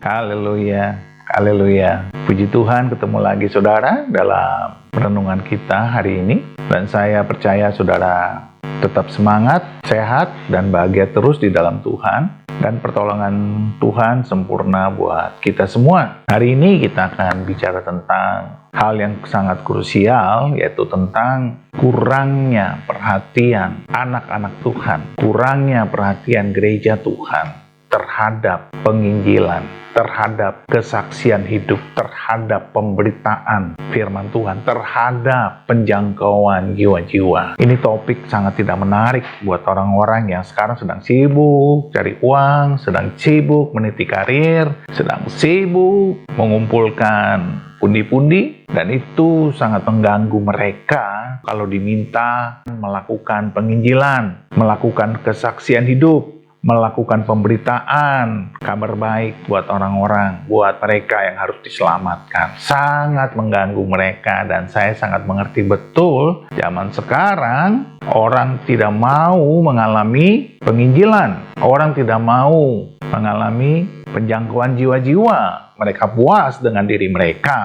Haleluya, haleluya. Puji Tuhan, ketemu lagi saudara dalam renungan kita hari ini. Dan saya percaya saudara tetap semangat, sehat, dan bahagia terus di dalam Tuhan. Dan pertolongan Tuhan sempurna buat kita semua. Hari ini kita akan bicara tentang hal yang sangat krusial, yaitu tentang kurangnya perhatian anak-anak Tuhan, kurangnya perhatian gereja Tuhan terhadap penginjilan, terhadap kesaksian hidup, terhadap pemberitaan firman Tuhan, terhadap penjangkauan jiwa-jiwa. Ini topik sangat tidak menarik buat orang-orang yang sekarang sedang sibuk cari uang, sedang sibuk meniti karir, sedang sibuk mengumpulkan pundi-pundi, dan itu sangat mengganggu mereka kalau diminta melakukan penginjilan, melakukan kesaksian hidup, melakukan pemberitaan kabar baik buat orang-orang, buat mereka yang harus diselamatkan. Sangat mengganggu mereka, dan saya sangat mengerti betul zaman sekarang orang tidak mau mengalami penginjilan, orang tidak mau mengalami penjangkauan jiwa-jiwa. Mereka puas dengan diri mereka,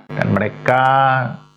dan mereka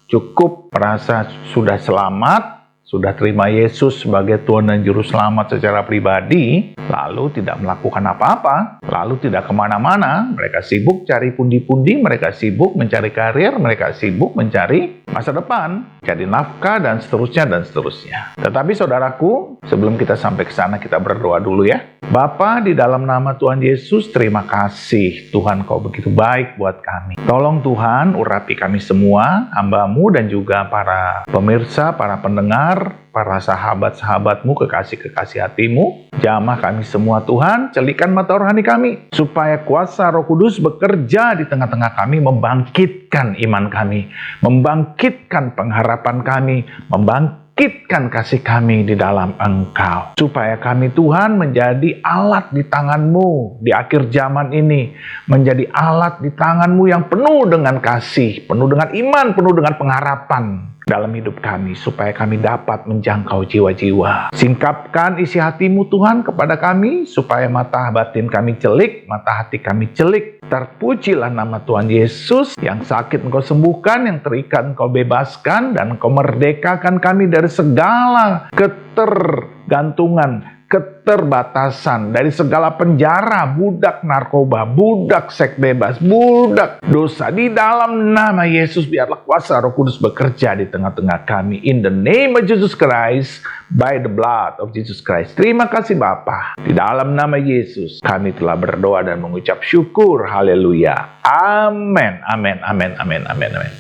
cukup merasa sudah selamat, sudah terima Yesus sebagai Tuhan dan Juru Selamat secara pribadi, lalu tidak melakukan apa-apa, lalu tidak kemana-mana. Mereka sibuk cari pundi-pundi, mereka sibuk mencari karir, mereka sibuk mencari masa depan, cari nafkah, dan seterusnya, dan seterusnya. Tetapi saudaraku, sebelum kita sampai ke sana, kita berdoa dulu ya. Bapa, di dalam nama Tuhan Yesus, terima kasih Tuhan, Kau begitu baik buat kami. Tolong Tuhan, urapi kami semua, hamba-Mu dan juga para pemirsa, para pendengar, para sahabat-sahabat-Mu, kekasih-kekasih hati-Mu. Jamah kami semua Tuhan, celikan mata rohani kami, supaya kuasa Roh Kudus bekerja di tengah-tengah kami, membangkitkan iman kami, membangkitkan pengharapan kami, membangkitkan kasih kami di dalam Engkau. Supaya kami Tuhan menjadi alat di tangan-Mu di akhir zaman ini, menjadi alat di tangan-Mu yang penuh dengan kasih, penuh dengan iman, penuh dengan pengharapan dalam hidup kami, supaya kami dapat menjangkau jiwa-jiwa. Singkapkan isi hati-Mu Tuhan kepada kami, supaya mata batin kami celik, mata hati kami celik. Terpujilah nama Tuhan Yesus. Yang sakit Engkau sembuhkan, yang terikat Engkau bebaskan, dan Engkau merdekakan kami dari segala ketergantungan, keterbatasan, dari segala penjara, budak narkoba, budak seks bebas, budak dosa. Di dalam nama Yesus, biarlah kuasa Roh Kudus bekerja di tengah-tengah kami. In the name of Jesus Christ, by the blood of Jesus Christ. Terima kasih Bapa. Di dalam nama Yesus, kami telah berdoa dan mengucap syukur. Haleluya. Amin. Amin. Amin. Amin. Amin. Amin.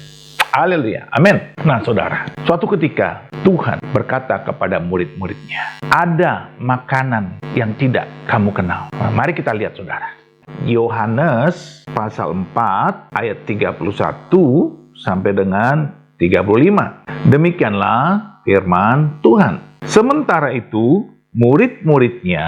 Haleluya. Amin. Nah saudara, suatu ketika Tuhan berkata kepada murid-muridnya, ada makanan yang tidak kamu kenal. Nah, mari kita lihat saudara. Yohanes pasal 4 ayat 31 sampai dengan 35. Demikianlah firman Tuhan. Sementara itu, murid-muridnya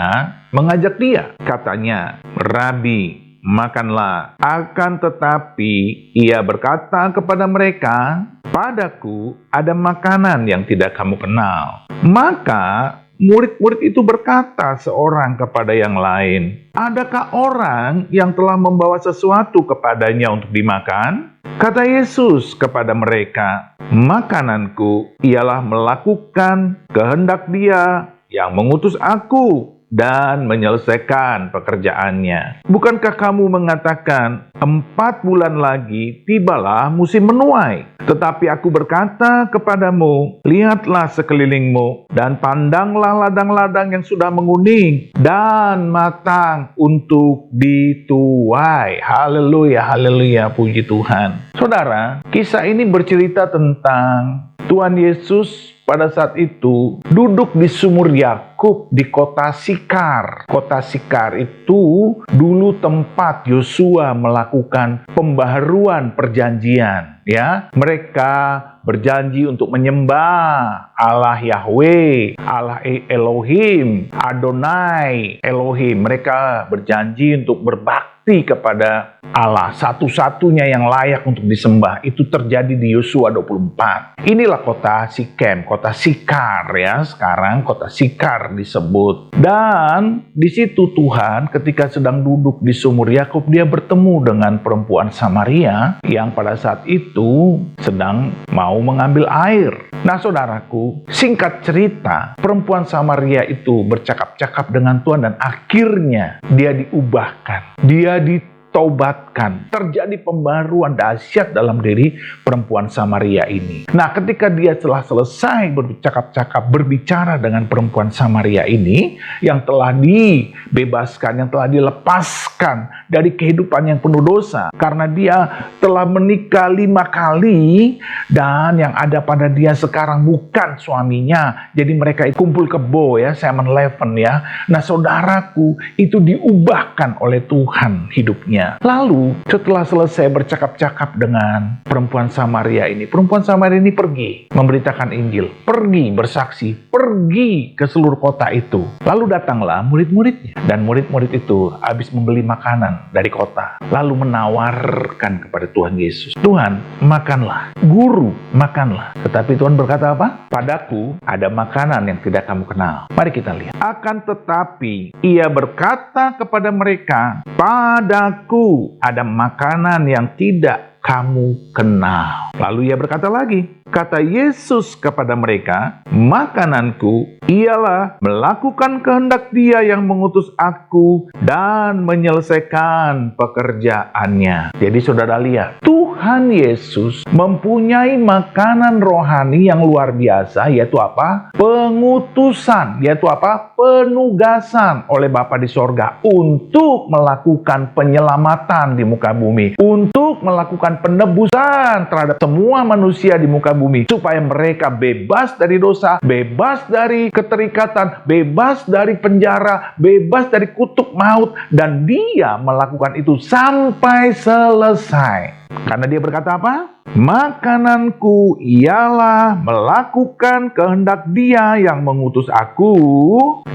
mengajak dia. Katanya, Rabi, makanlah. Akan tetapi ia berkata kepada mereka, padaku ada makanan yang tidak kamu kenal. Maka murid-murid itu berkata seorang kepada yang lain, adakah orang yang telah membawa sesuatu kepadanya untuk dimakan? Kata Yesus kepada mereka, makananku ialah melakukan kehendak Dia yang mengutus aku dan menyelesaikan pekerjaannya. Bukankah kamu mengatakan, 4 bulan lagi tibalah musim menuai? Tetapi aku berkata kepadamu, lihatlah sekelilingmu, dan pandanglah ladang-ladang yang sudah menguning dan matang untuk dituai. Haleluya, haleluya, puji Tuhan. Saudara, kisah ini bercerita tentang Tuhan Yesus pada saat itu duduk di sumur Yakub di kota Sikar. Kota Sikar itu dulu tempat Yosua melakukan pembaharuan perjanjian. Ya, mereka berjanji untuk menyembah Allah Yahweh, Allah Elohim, Adonai Elohim. Mereka berjanji untuk berbakti berbakti kepada Allah, satu-satunya yang layak untuk disembah, itu terjadi di Yosua 24. Inilah kota Sikem, kota Sikar ya, sekarang kota Sikar disebut. Dan di situ Tuhan ketika sedang duduk di sumur Yakub, dia bertemu dengan perempuan Samaria yang pada saat itu sedang mau mengambil air. Nah saudaraku, singkat cerita, perempuan Samaria itu bercakap-cakap dengan Tuhan dan akhirnya dia diubahkan. Dia ditaubatkan. Terjadi pembaruan dahsyat dalam diri perempuan Samaria ini. Nah, ketika dia telah selesai bercakap-cakap, berbicara dengan perempuan Samaria ini, yang telah dibebaskan, yang telah dilepaskan dari kehidupan yang penuh dosa, karena dia telah menikah 5 kali, dan yang ada pada dia sekarang bukan suaminya. Jadi mereka kumpul kebo ya, 7-Eleven ya. Nah, saudaraku, itu diubahkan oleh Tuhan hidupnya. Lalu, setelah selesai bercakap-cakap dengan perempuan Samaria ini, perempuan Samaria ini pergi memberitakan Injil, pergi bersaksi, pergi ke seluruh kota itu. Lalu datanglah murid-muridnya, dan murid-murid itu habis membeli makanan dari kota, lalu menawarkan kepada Tuhan Yesus, "Tuhan, makanlah. Guru, makanlah." Tetapi Tuhan berkata apa? "Padaku ada makanan yang tidak kamu kenal." Mari kita lihat. Akan tetapi ia berkata kepada mereka, "Padaku ada makanan yang tidak kamu kenal." Lalu ia berkata lagi, kata Yesus kepada mereka, "Makananku ialah melakukan kehendak Dia yang mengutus aku dan menyelesaikan pekerjaannya." Jadi saudara lihat, Tuhan Yesus mempunyai makanan rohani yang luar biasa, yaitu apa? Pengutusan, yaitu apa? Penugasan oleh Bapa di sorga untuk melakukan penyelamatan di muka bumi, untuk melakukan penebusan terhadap semua manusia di muka bumi, supaya mereka bebas dari dosa, bebas dari keterikatan, bebas dari penjara, bebas dari kutuk maut, dan Dia melakukan itu sampai selesai. Karena Dia berkata apa? "Makananku ialah melakukan kehendak Dia yang mengutus aku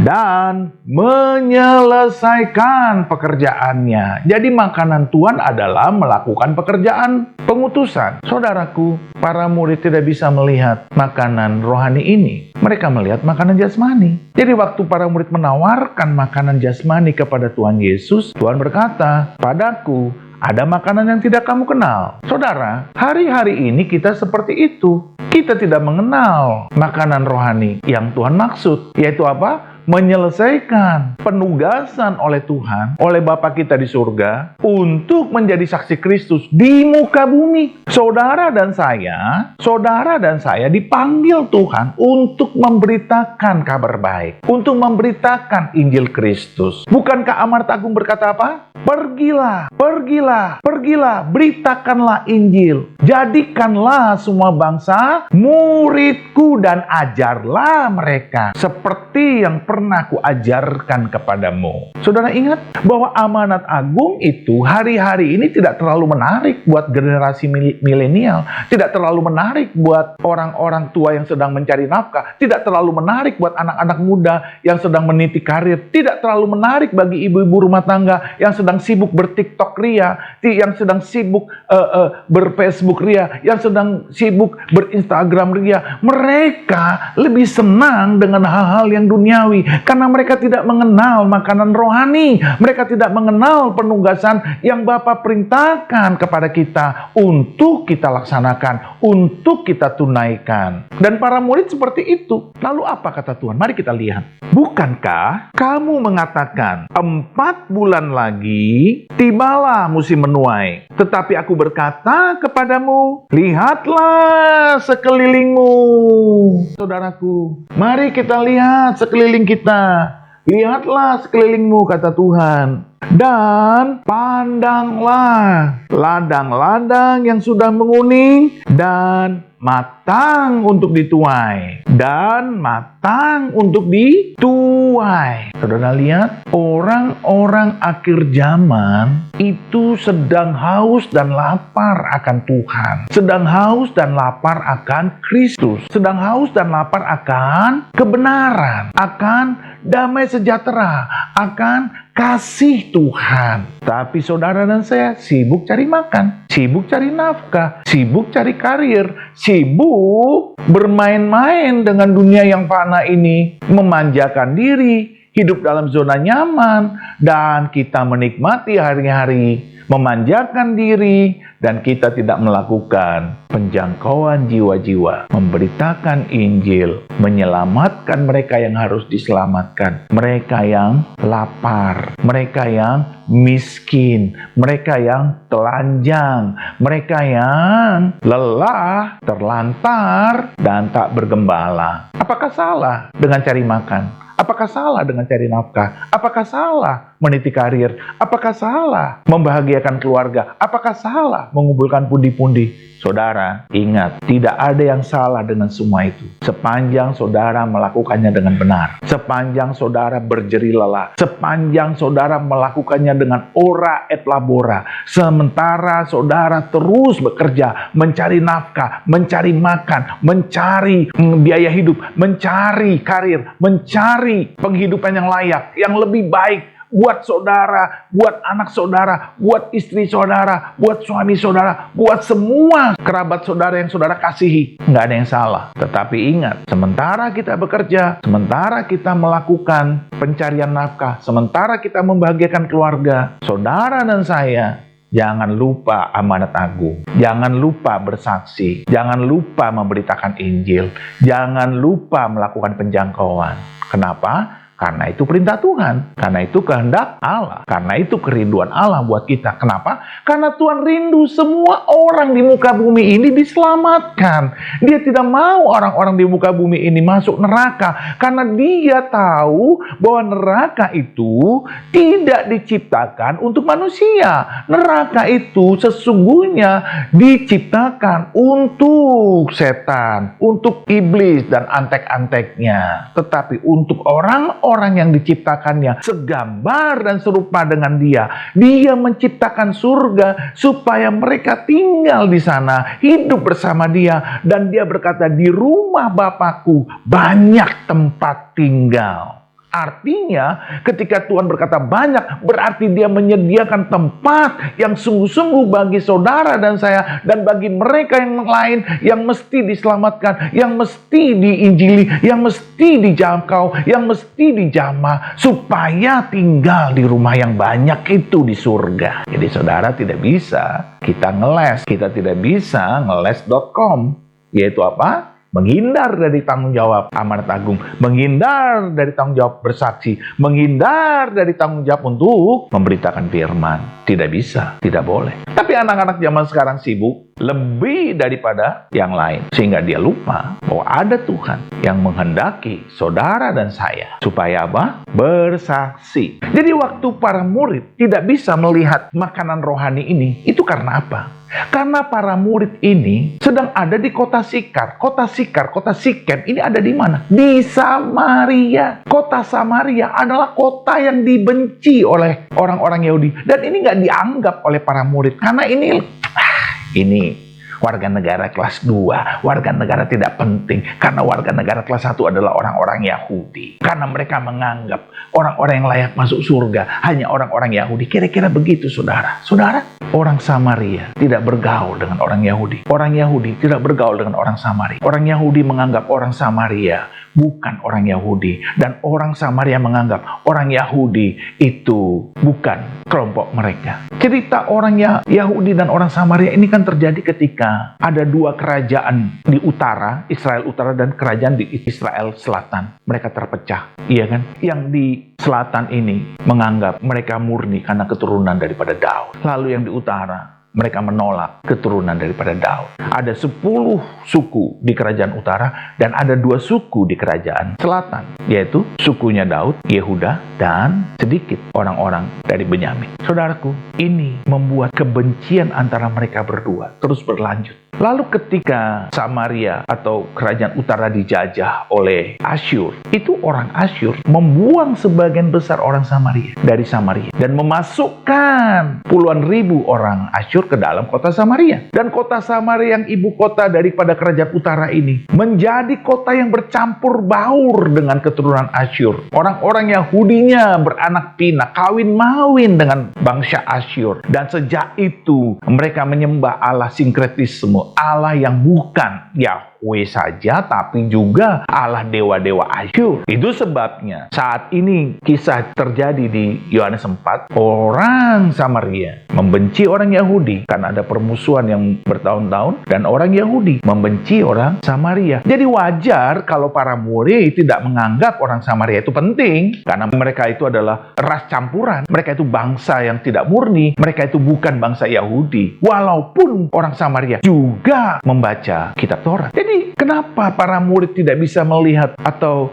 dan menyelesaikan pekerjaannya." Jadi makanan Tuhan adalah melakukan pekerjaan pengutusan. Saudaraku, para murid tidak bisa melihat makanan rohani ini. Mereka melihat makanan jasmani. Jadi waktu para murid menawarkan makanan jasmani kepada Tuhan Yesus, Tuhan berkata, "Padaku ada makanan yang tidak kamu kenal." Saudara, hari-hari ini kita seperti itu. Kita tidak mengenal makanan rohani yang Tuhan maksud. Yaitu apa? Menyelesaikan penugasan oleh Tuhan, oleh Bapa kita di surga, untuk menjadi saksi Kristus di muka bumi. Saudara dan saya dipanggil Tuhan untuk memberitakan kabar baik, untuk memberitakan Injil Kristus. Bukankah Amanat Agung berkata apa? Pergilah, beritakanlah Injil. Jadikanlah semua bangsa muridku dan ajarlah mereka seperti yang pernah kuajarkan kepadamu. Saudara ingat bahwa Amanat Agung itu hari-hari ini tidak terlalu menarik buat generasi milenial, tidak terlalu menarik buat orang-orang tua yang sedang mencari nafkah, tidak terlalu menarik buat anak-anak muda yang sedang meniti karir, tidak terlalu menarik bagi ibu-ibu rumah tangga yang sedang sibuk ber-TikTok ria, yang sedang sibuk ber-Facebook ria, yang sedang sibuk ber-Instagram ria. Mereka lebih senang dengan hal-hal yang duniawi karena mereka tidak mengenal makanan rohani. Mereka tidak mengenal penugasan yang Bapa perintahkan kepada kita untuk kita laksanakan, untuk kita tunaikan. Dan para murid seperti itu. Lalu apa kata Tuhan? Mari kita lihat. "Bukankah kamu mengatakan 4 bulan lagi tibalah musim menuai? Tetapi aku berkata kepadamu, lihatlah sekelilingmu." Saudaraku, mari kita lihat sekeliling kita. Lihatlah sekelilingmu, kata Tuhan. Dan pandanglah ladang-ladang yang sudah menguning dan matang untuk dituai. Dan matang untuk dituai. Saudara lihat, orang-orang akhir zaman itu sedang haus dan lapar akan Tuhan. Sedang haus dan lapar akan Kristus. Sedang haus dan lapar akan kebenaran. Akan damai sejahtera akan kasih Tuhan. Tapi saudara dan saya sibuk cari makan, sibuk cari nafkah, sibuk cari karir, sibuk bermain-main dengan dunia yang fana ini, memanjakan diri, hidup dalam zona nyaman, dan kita menikmati hari-hari, memanjakan diri, dan kita tidak melakukan penjangkauan jiwa-jiwa, memberitakan Injil, menyelamatkan mereka yang harus diselamatkan, mereka yang lapar, mereka yang miskin, mereka yang telanjang, mereka yang lelah, terlantar, dan tak bergembala. Apakah salah dengan cari makan? Apakah salah dengan cari nafkah? Apakah salah meniti karir? Apakah salah membahagiakan keluarga? Apakah salah mengumpulkan pundi-pundi? Saudara, ingat, tidak ada yang salah dengan semua itu. Sepanjang saudara melakukannya dengan benar. Sepanjang saudara berjeri lelah. Sepanjang saudara melakukannya dengan ora et labora. Sementara saudara terus bekerja, mencari nafkah, mencari makan, mencari biaya hidup, mencari karir, mencari penghidupan yang layak, yang lebih baik buat saudara, buat anak saudara, buat istri saudara, buat suami saudara, buat semua kerabat saudara yang saudara kasihi. Nggak ada yang salah. Tetapi ingat, sementara kita bekerja, sementara kita melakukan pencarian nafkah, sementara kita membahagiakan keluarga, saudara dan saya, jangan lupa amanat agung. Jangan lupa bersaksi. Jangan lupa memberitakan Injil. Jangan lupa melakukan penjangkauan. Kenapa? Karena itu perintah Tuhan. Karena itu kehendak Allah. Karena itu kerinduan Allah buat kita. Kenapa? Karena Tuhan rindu semua orang di muka bumi ini diselamatkan. Dia tidak mau orang-orang di muka bumi ini masuk neraka. Karena dia tahu bahwa neraka itu tidak diciptakan untuk manusia. Neraka itu sesungguhnya diciptakan untuk setan, untuk iblis dan antek-anteknya. Tetapi untuk orang yang diciptakannya segambar dan serupa dengan dia. Dia menciptakan surga supaya mereka tinggal di sana, hidup bersama dia. Dan dia berkata, di rumah Bapakku banyak tempat tinggal. Artinya, ketika Tuhan berkata banyak, berarti dia menyediakan tempat yang sungguh-sungguh bagi saudara dan saya, dan bagi mereka yang lain yang mesti diselamatkan, yang mesti diinjili, yang mesti dijangkau, yang mesti dijamah, supaya tinggal di rumah yang banyak itu di surga. Jadi saudara tidak bisa kita ngeles, kita tidak bisa ngeles.com, yaitu apa? Menghindar dari tanggung jawab amanat agung, menghindar dari tanggung jawab bersaksi, menghindar dari tanggung jawab untuk memberitakan firman. Tidak bisa, tidak boleh. Tapi anak-anak zaman sekarang sibuk lebih daripada yang lain, sehingga dia lupa bahwa ada Tuhan yang menghendaki saudara dan saya supaya apa? Bersaksi. Jadi waktu para murid tidak bisa melihat makanan rohani ini, itu karena apa? Karena para murid ini sedang ada di kota Sikar. Kota Sikem ini ada di mana? Di Samaria. Kota Samaria adalah kota yang dibenci oleh orang-orang Yahudi. Dan ini nggak dianggap oleh para murid. Karena ini warga negara kelas 2, warga negara tidak penting. Karena warga negara kelas 1 adalah orang-orang Yahudi. Karena mereka menganggap orang-orang yang layak masuk surga hanya orang-orang Yahudi. Kira-kira begitu, saudara. Saudara, orang Samaria tidak bergaul dengan orang Yahudi. Orang Yahudi tidak bergaul dengan orang Samaria. Orang Yahudi menganggap orang Samaria bukan orang Yahudi. Dan orang Samaria menganggap orang Yahudi itu bukan kelompok mereka. Cerita orang Yahudi dan orang Samaria ini kan terjadi ketika ada dua kerajaan di utara, Israel utara, dan kerajaan di Israel selatan. Mereka terpecah, iya kan? Yang di selatan ini menganggap mereka murni karena keturunan daripada Daud. Lalu yang di utara, mereka menolak keturunan daripada Daud. Ada 10 suku di kerajaan utara dan ada 2 suku di kerajaan selatan, yaitu sukunya Daud, Yehuda, dan sedikit orang-orang dari Benyamin. Saudaraku, ini membuat kebencian antara mereka berdua terus berlanjut. Lalu ketika Samaria atau kerajaan utara dijajah oleh Asyur, itu orang Asyur membuang sebagian besar orang Samaria dari Samaria dan memasukkan puluhan ribu orang Asyur asyur ke dalam kota Samaria. Dan kota Samaria yang ibu kota daripada kerajaan utara ini menjadi kota yang bercampur baur dengan keturunan Asyur. Orang-orang Yahudinya beranak pinak, kawin mawin dengan bangsa Asyur. Dan sejak itu mereka menyembah Allah sinkretisme, Allah yang bukan Yahweh saja, tapi juga Allah dewa-dewa Asyur. Itu sebabnya saat ini kisah terjadi di Yohanes 4, orang Samaria membenci orang Yahudi karena ada permusuhan yang bertahun-tahun, dan orang Yahudi membenci orang Samaria. Jadi wajar kalau para murid tidak menganggap orang Samaria itu penting, karena mereka itu adalah ras campuran, mereka itu bangsa yang tidak murni, mereka itu bukan bangsa Yahudi, walaupun orang Samaria juga membaca kitab Taurat. Jadi kenapa para murid tidak bisa melihat atau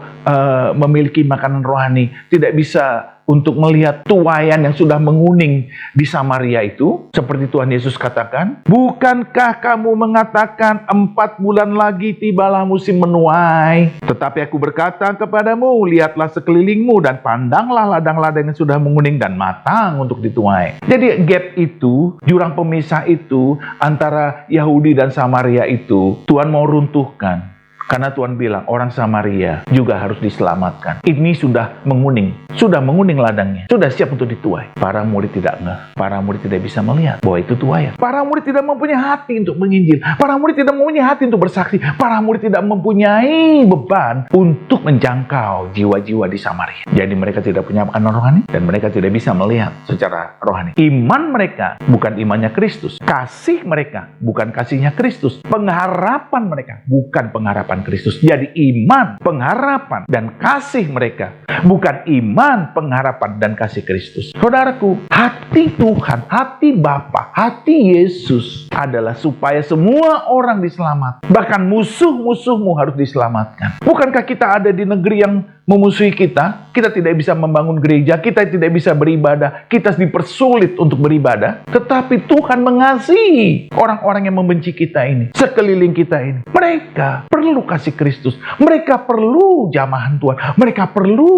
memiliki makanan rohani, tidak bisa untuk melihat tuaian yang sudah menguning di Samaria itu? Seperti Tuhan Yesus katakan, bukankah kamu mengatakan 4 bulan lagi tibalah musim menuai? Tetapi aku berkata kepadamu, lihatlah sekelilingmu dan pandanglah ladang-ladang yang sudah menguning dan matang untuk dituai. Jadi gap itu, jurang pemisah itu antara Yahudi dan Samaria itu Tuhan mau runtuhkan. Karena Tuhan bilang orang Samaria juga harus diselamatkan. Ini sudah menguning ladangnya, sudah siap untuk dituai. Para murid tidak ngeh, para murid tidak bisa melihat bahwa itu tuaian. Para murid tidak mempunyai hati untuk menginjil, para murid tidak mempunyai hati untuk bersaksi, para murid tidak mempunyai beban untuk menjangkau jiwa-jiwa di Samaria. Jadi mereka tidak punya makanan rohani dan mereka tidak bisa melihat secara rohani. Iman mereka bukan imannya Kristus, kasih mereka bukan kasihnya Kristus, pengharapan mereka bukan pengharapan Kristus. Jadi iman, pengharapan, dan kasih mereka bukan iman, pengharapan, dan kasih Kristus. Saudaraku, hati Tuhan, hati Bapa, hati Yesus adalah supaya semua orang diselamatkan. Bahkan musuh-musuhmu harus diselamatkan. Bukankah kita ada di negeri yang memusuhi kita? Kita tidak bisa membangun gereja, kita tidak bisa beribadah, kita dipersulit untuk beribadah. Tetapi Tuhan mengasihi orang-orang yang membenci kita ini, sekeliling kita ini. Mereka perlu kasih Kristus, mereka perlu jamahan Tuhan, mereka perlu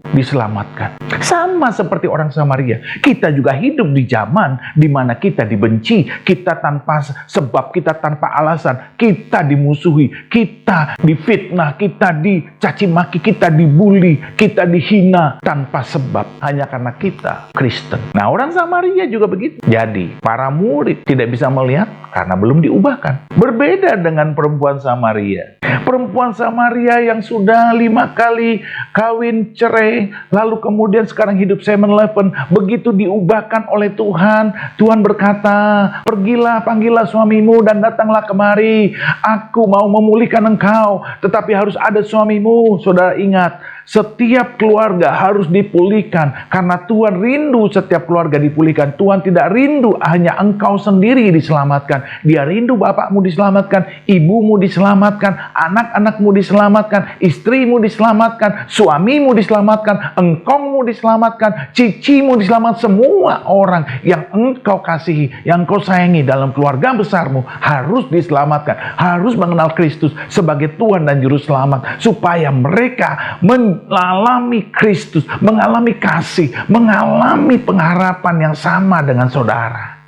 diselamatkan. Sama seperti orang Samaria, kita juga hidup di zaman di mana kita dibenci, kita tanpa sebab, kita tanpa alasan, kita dimusuhi, kita difitnah, kita dicaci maki, kita dibully, kita dihina tanpa sebab, hanya karena kita Kristen. Nah, orang Samaria juga begitu. Jadi, para murid tidak bisa melihat karena belum diubahkan. Berbeda dengan perempuan Samaria. Perempuan Samaria yang sudah 5 kali kawin cerai, lalu kemudian sekarang hidup 7-Eleven, begitu diubahkan oleh Tuhan, Tuhan berkata, pergilah, panggillah suamimu dan datanglah kemari. Aku mau memulihkan engkau, tetapi harus ada suamimu. Saudara ingat, setiap keluarga harus dipulihkan karena Tuhan rindu setiap keluarga dipulihkan. Tuhan tidak rindu hanya engkau sendiri diselamatkan. Dia rindu bapakmu diselamatkan, ibumu diselamatkan, anak-anakmu diselamatkan, istrimu diselamatkan, suamimu diselamatkan, engkaumu diselamatkan, cicimu diselamatkan. Semua orang yang engkau kasihi, yang engkau sayangi dalam keluarga besarmu harus diselamatkan, harus mengenal Kristus sebagai Tuhan dan Juru Selamat, supaya mereka mengalami Kristus, mengalami kasih, mengalami pengharapan yang sama dengan saudara.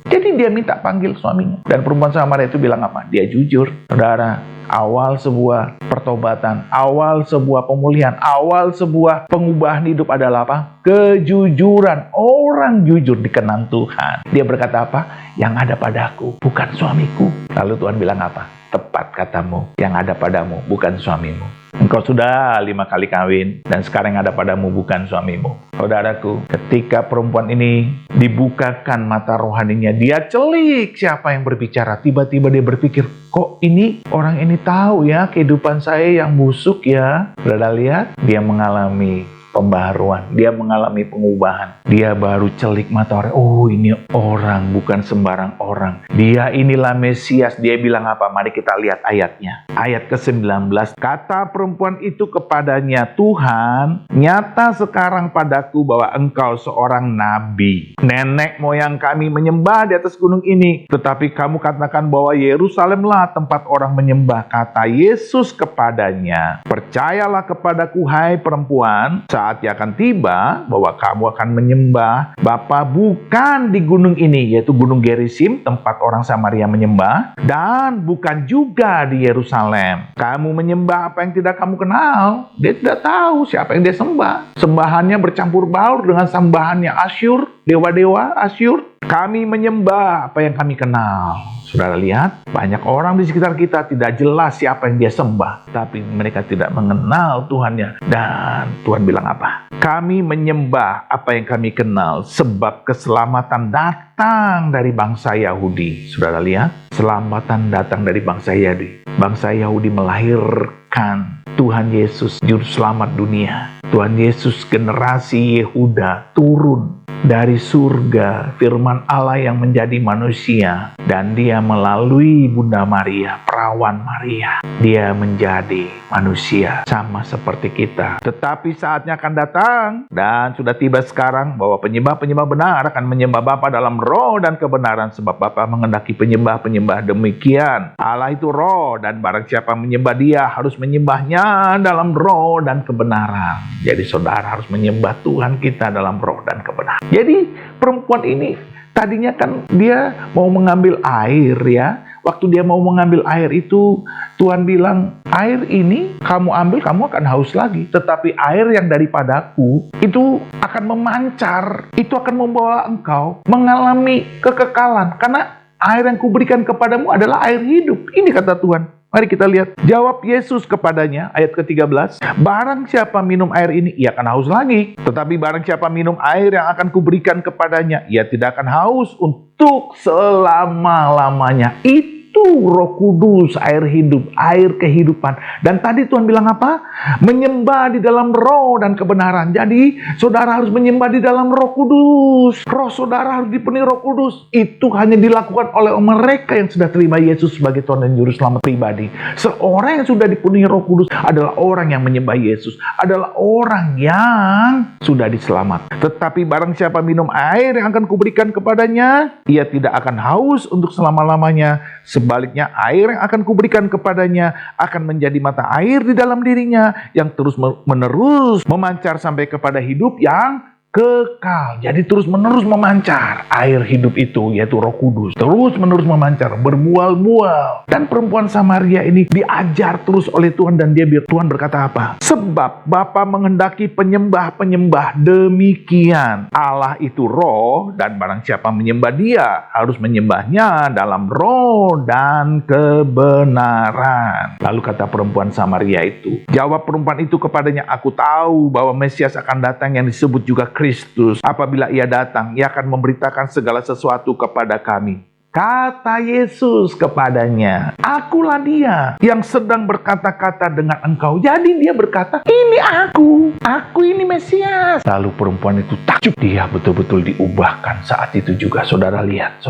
Jadi dia minta panggil suaminya. Dan perempuan Samaria itu bilang apa? Dia jujur. Saudara, awal sebuah pertobatan, awal sebuah pemulihan, awal sebuah pengubahan hidup adalah apa? Kejujuran. Orang jujur dikenang Tuhan. Dia berkata apa? Yang ada padaku bukan suamiku. Lalu Tuhan bilang apa? Tepat katamu, yang ada padamu bukan suamimu. Engkau sudah 5 kali kawin, dan sekarang yang ada padamu bukan suamimu. Saudaraku, ketika perempuan ini dibukakan mata rohaninya, dia celik siapa yang berbicara. Tiba-tiba dia berpikir, kok ini orang ini tahu ya kehidupan saya yang busuk ya. Saudara lihat, dia mengalami pembaharuan, dia mengalami pengubahan. Dia baru celik mata orang, oh ini orang bukan sembarang orang. Dia inilah Mesias. Dia bilang apa? Mari kita lihat ayatnya. Ayat ke-19, kata perempuan itu kepadanya, Tuhan, nyata sekarang padaku bahwa engkau seorang nabi. Nenek moyang kami menyembah di atas gunung ini, tetapi kamu katakan bahwa Yerusalemlah tempat orang menyembah. Kata Yesus kepadanya, percayalah kepadaku hai perempuan, saat saatnya akan tiba bahwa kamu akan menyembah Bapa bukan di gunung ini, yaitu Gunung Gerizim, tempat orang Samaria menyembah, dan bukan juga di Yerusalem. Kamu menyembah apa yang tidak kamu kenal. Dia tidak tahu siapa yang dia sembah. Sembahannya bercampur baur dengan sembahannya Asyur, dewa-dewa Asyur. Kami menyembah apa yang kami kenal. Saudara lihat, banyak orang di sekitar kita tidak jelas siapa yang dia sembah, tapi mereka tidak mengenal Tuhannya. Dan Tuhan bilang apa? Kami menyembah apa yang kami kenal, sebab keselamatan datang dari bangsa Yahudi. Saudara lihat, keselamatan datang dari bangsa Yahudi. Bangsa Yahudi melahirkan Tuhan Yesus, Juru Selamat dunia. Tuhan Yesus generasi Yehuda turun dari surga, firman Allah yang menjadi manusia, dan dia melalui Bunda Maria, perawan Maria, dia menjadi manusia sama seperti kita. Tetapi saatnya akan datang, dan sudah tiba sekarang, bahwa penyembah-penyembah benar akan menyembah Bapa dalam roh dan kebenaran, sebab Bapa mengendaki penyembah-penyembah demikian. Allah itu roh, dan barang siapa menyembah dia harus menyembahnya dalam roh dan kebenaran. Jadi saudara harus menyembah Tuhan kita dalam roh dan kebenaran. Jadi perempuan ini tadinya kan dia mau mengambil air ya. Waktu dia mau mengambil air itu, Tuhan bilang, air ini kamu ambil, kamu akan haus lagi. Tetapi air yang daripadaku itu akan memancar, itu akan membawa engkau mengalami kekekalan. Karena air yang kuberikan kepadamu adalah air hidup. Ini kata Tuhan. Mari kita lihat. Jawab Yesus kepadanya, ayat ke-13. Barang siapa minum air ini, ia akan haus lagi. Tetapi barang siapa minum air yang akan kuberikan kepadanya, ia tidak akan haus untuk selama-lamanya. Itu Roh Kudus, air hidup, air kehidupan. Dan tadi Tuhan bilang apa? Menyembah di dalam roh dan kebenaran. Jadi saudara harus menyembah di dalam Roh Kudus. Roh saudara harus dipenuhi Roh Kudus. Itu hanya dilakukan oleh mereka yang sudah terima Yesus sebagai Tuhan dan Juru Selamat pribadi. Seorang yang sudah dipenuhi Roh Kudus adalah orang yang menyembah Yesus, adalah orang yang sudah diselamat. Tetapi barang siapa minum air yang akan kuberikan kepadanya, ia tidak akan haus untuk selama-lamanya. Sebaliknya, air yang akan kuberikan kepadanya akan menjadi mata air di dalam dirinya yang terus-menerus memancar sampai kepada hidup yang kekal. Jadi terus-menerus memancar. Air hidup itu, yaitu Roh Kudus, terus-menerus memancar, berbual-bual. Dan perempuan Samaria ini diajar terus oleh Tuhan, dan Tuhan berkata apa? Sebab Bapa menghendaki penyembah-penyembah demikian. Allah itu roh, dan barang siapa menyembah dia harus menyembahnya dalam roh dan kebenaran. Lalu kata perempuan Samaria itu, jawab perempuan itu kepadanya, aku tahu bahwa Mesias akan datang yang disebut juga Kristus. Apabila ia datang, ia akan memberitakan segala sesuatu kepada kami. Kata Yesus kepadanya, akulah dia yang sedang berkata-kata dengan engkau. Jadi dia berkata, ini aku ini Mesias. Lalu perempuan itu takjub, dia betul-betul diubahkan saat itu juga. Saudara lihat.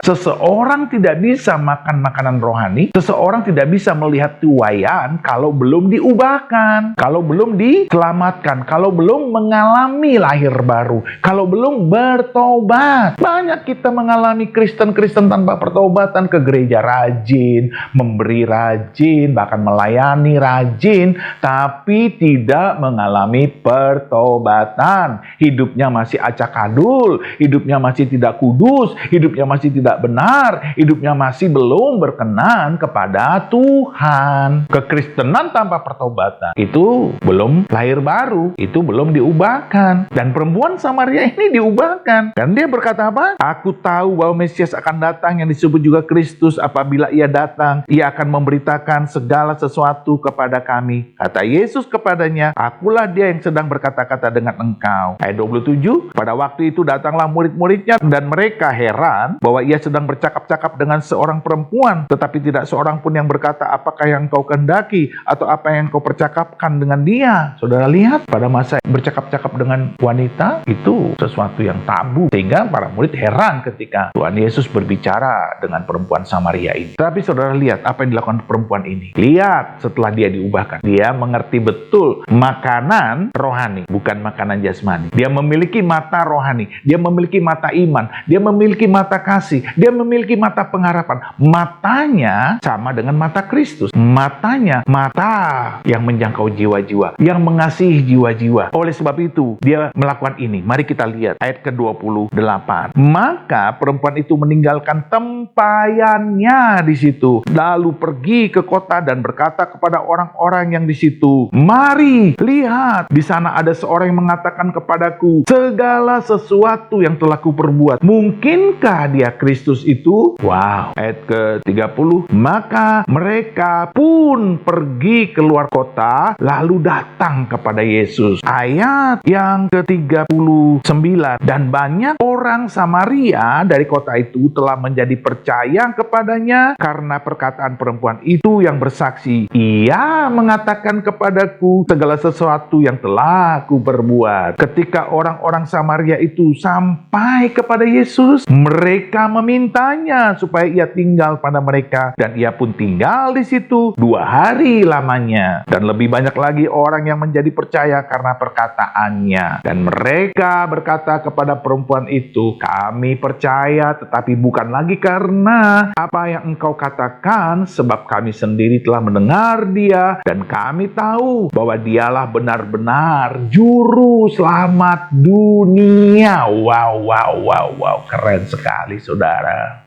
Seseorang tidak bisa makan makanan rohani, seseorang tidak bisa melihat tuaian kalau belum diubahkan, kalau belum diselamatkan, kalau belum mengalami lahir baru, kalau belum bertobat. Banyak kita mengalami Kristen tanpa pertobatan, ke gereja rajin, memberi rajin, bahkan melayani rajin, tapi tidak mengalami pertobatan. Hidupnya masih acak-adul, hidupnya masih tidak kudus, hidupnya masih tidak benar, hidupnya masih belum berkenan kepada Tuhan. Kekristenan tanpa pertobatan itu belum lahir baru, itu belum diubahkan. Dan perempuan Samaria ini diubahkan. Dan dia berkata apa? Aku tahu bahwa Mesias akan datang yang disebut juga Kristus. Apabila ia datang, ia akan memberitakan segala sesuatu kepada kami. Kata Yesus kepadanya, akulah dia yang sedang berkata-kata dengan engkau. Ayat 27, pada waktu itu datanglah murid-muridnya, dan mereka heran bahwa ia sedang bercakap-cakap dengan seorang perempuan, tetapi tidak seorang pun yang berkata, apakah yang kau kehendaki, atau apa yang kau percakapkan dengan dia. Saudara lihat, pada masa bercakap-cakap dengan wanita, itu sesuatu yang tabu, sehingga para murid heran ketika Tuhan Tuhan Yesus berbicara dengan perempuan Samaria ini. Tapi saudara lihat apa yang dilakukan perempuan ini. Lihat setelah dia diubahkan. Dia mengerti betul makanan rohani, bukan makanan jasmani. Dia memiliki mata rohani. Dia memiliki mata iman. Dia memiliki mata kasih. Dia memiliki mata pengharapan. Matanya sama dengan mata Kristus. Matanya mata yang menjangkau jiwa-jiwa, yang mengasihi jiwa-jiwa. Oleh sebab itu, dia melakukan ini. Mari kita lihat ayat ke-28. Maka perempuan itu meninggalkan tempayannya di situ, lalu pergi ke kota dan berkata kepada orang-orang yang di situ, "Mari, lihat, di sana ada seorang yang mengatakan kepadaku segala sesuatu yang telah kuperbuat. Mungkinkah dia Kristus itu?" Wow. Ayat ke-30. Maka mereka pun pergi keluar kota, lalu datang kepada Yesus. Ayat yang ke-39. Dan banyak orang Samaria dari kota itu telah menjadi percaya kepadanya karena perkataan perempuan itu yang bersaksi, "Ia mengatakan kepadaku segala sesuatu yang telah kuperbuat." Ketika orang-orang Samaria itu sampai kepada Yesus, mereka memintanya supaya ia tinggal pada mereka, dan ia pun tinggal di situ 2 hari lamanya. Dan lebih banyak lagi orang yang menjadi percaya karena perkataannya. Dan mereka berkata kepada perempuan itu, "Kami percaya, tetapi bukan lagi karena apa yang engkau katakan, sebab kami sendiri telah mendengar dia, dan kami tahu bahwa dialah benar-benar juru selamat dunia." Wow, keren sekali saudara.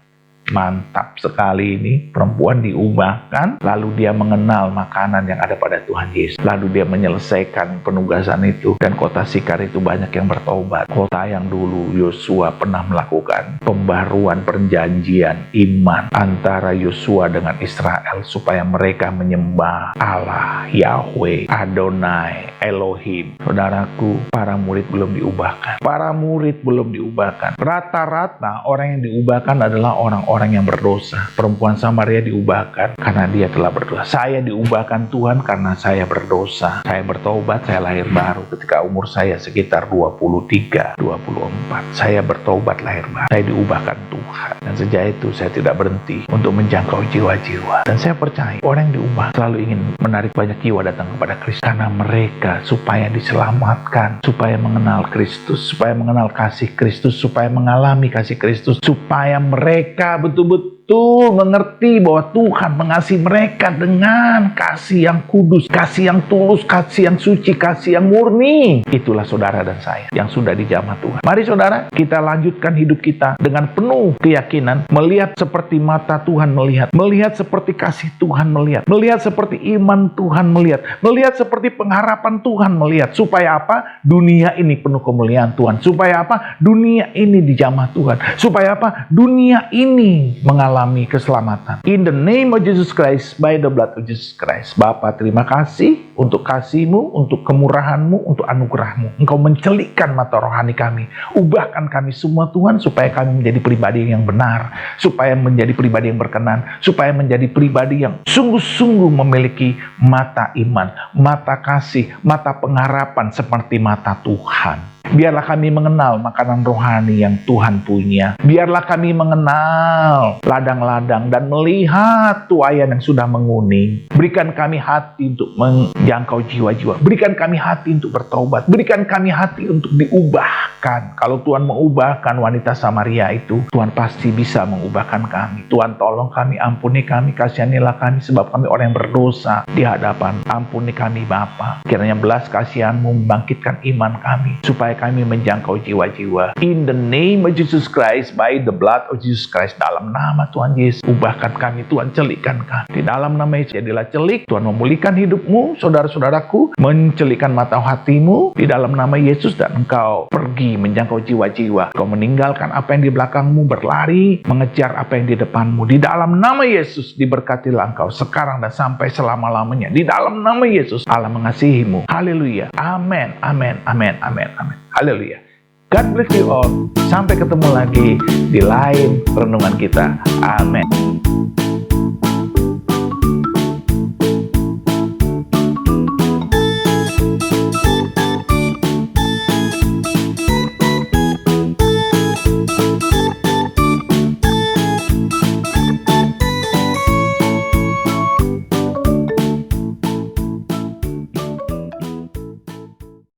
Mantap sekali ini. Perempuan diubahkan, lalu dia mengenal makanan yang ada pada Tuhan Yesus. Lalu dia menyelesaikan penugasan itu, dan kota Sikar itu banyak yang bertobat. Kota yang dulu Yosua pernah melakukan pembaruan perjanjian iman antara Yosua dengan Israel, supaya mereka menyembah Allah, Yahweh, Adonai, Elohim. Saudaraku, para murid belum diubahkan. Para murid belum diubahkan. Rata-rata orang yang diubahkan adalah orang-orang yang berdosa. Perempuan Samaria diubahkan karena dia telah berdosa. Saya diubahkan Tuhan karena saya berdosa. Saya bertobat, saya lahir baru ketika umur saya sekitar 23, 24. Saya bertobat, lahir baru. Saya diubahkan Tuhan. Dan sejak itu saya tidak berhenti untuk menjangkau jiwa-jiwa. Dan saya percaya orang yang diubah selalu ingin menarik banyak jiwa datang kepada Kristus. Karena mereka supaya diselamatkan, supaya mengenal Kristus, supaya mengenal kasih Kristus, supaya mengalami kasih Kristus, supaya mereka betul-betul mengerti bahwa Tuhan mengasihi mereka dengan kasih yang kudus, kasih yang tulus, kasih yang suci, kasih yang murni. Itulah saudara dan saya yang sudah dijamah Tuhan. Mari saudara, kita lanjutkan hidup kita dengan penuh keyakinan, melihat seperti mata Tuhan melihat seperti kasih Tuhan melihat seperti iman Tuhan melihat seperti pengharapan Tuhan melihat. Supaya apa? Dunia ini penuh kemuliaan Tuhan. Supaya apa? Dunia ini dijamah Tuhan. Supaya apa? Dunia ini mengalami keselamatan. In the name of Jesus Christ, by the blood of Jesus Christ. Bapa, terima kasih untuk kasih-Mu, untuk kemurahan-Mu, untuk anugerah-Mu. Engkau mencelikkan mata rohani kami. Ubahkan kami semua Tuhan, supaya kami menjadi pribadi yang benar, supaya menjadi pribadi yang berkenan, supaya menjadi pribadi yang sungguh-sungguh memiliki mata iman, mata kasih, mata pengharapan seperti mata Tuhan. Biarlah kami mengenal makanan rohani yang Tuhan punya. Biarlah kami mengenal ladang-ladang dan melihat tuaian yang sudah menguning. Berikan kami hati untuk menjangkau jiwa-jiwa. Berikan kami hati untuk bertobat. Berikan kami hati untuk diubahkan. Kalau Tuhan mengubahkan wanita Samaria itu, Tuhan pasti bisa mengubahkan kami. Tuhan tolong kami, ampuni kami, kasihanilah kami, sebab kami orang yang berdosa di hadapan. Ampuni kami Bapa. Kiranya belas kasihan-Mu membangkitkan iman kami, supaya kami menjangkau jiwa-jiwa. In the name of Jesus Christ, by the blood of Jesus Christ, dalam nama Tuhan Yesus, ubahkan kami Tuhan, celikkan kami. Di dalam nama Yesus, jadilah celik. Tuhan memulihkan hidupmu, saudara-saudaraku, mencelikkan mata hatimu di dalam nama Yesus, dan engkau pergi menjangkau jiwa-jiwa. Engkau meninggalkan apa yang di belakangmu, berlari mengejar apa yang di depanmu. Di dalam nama Yesus, diberkatilah engkau sekarang dan sampai selama-lamanya. Di dalam nama Yesus, Allah mengasihimu. Haleluya. Amin. Amin. Amin. Amin. Amin. Haleluya. God bless you all. Sampai ketemu lagi di lain renungan kita. Amin.